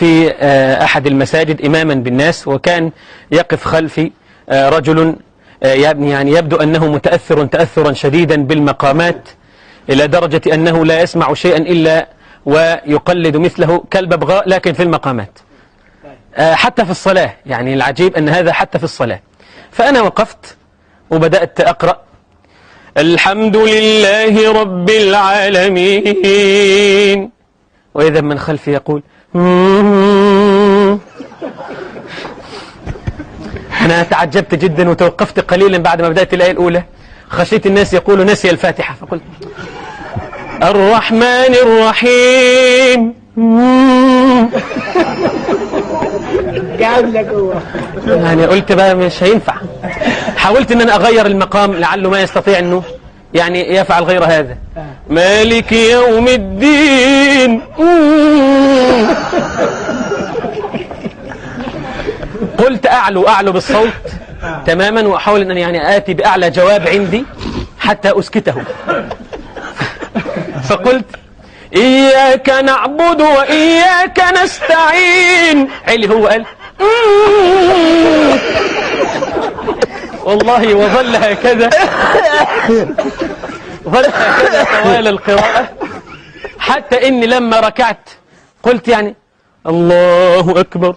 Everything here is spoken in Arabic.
في أحد المساجد إماما بالناس، وكان يقف خلفي رجل يعني يبدو أنه متأثر تأثرا شديدا بالمقامات، إلى درجة أنه لا يسمع شيئا إلا ويقلد مثله كالببغاء، لكن في المقامات حتى في الصلاة. يعني العجيب أن هذا حتى في الصلاة. فأنا وقفت وبدأت أقرأ: الحمد لله رب العالمين، وإذا من خلفي يقول أنا تعجبت جدا وتوقفت قليلا بعد ما بدأت الآية الأولى، خشيت الناس يقولوا نسي الفاتحة، فقلت الرحمن الرحيم. يعني قلت بقى مش هينفع. حاولت ان انا اغير المقام لعله ما يستطيع انه يعني يفعل غير هذا. مالك يوم الدين. قلت اعلو بالصوت تماما، واحاول ان يعني اتي باعلى جواب عندي حتى اسكته. فقلت إياك نعبد وإياك نستعين. علي هو قال والله، وظل هكذا طوال القراءة، حتى إني لما ركعت قلت يعني الله أكبر.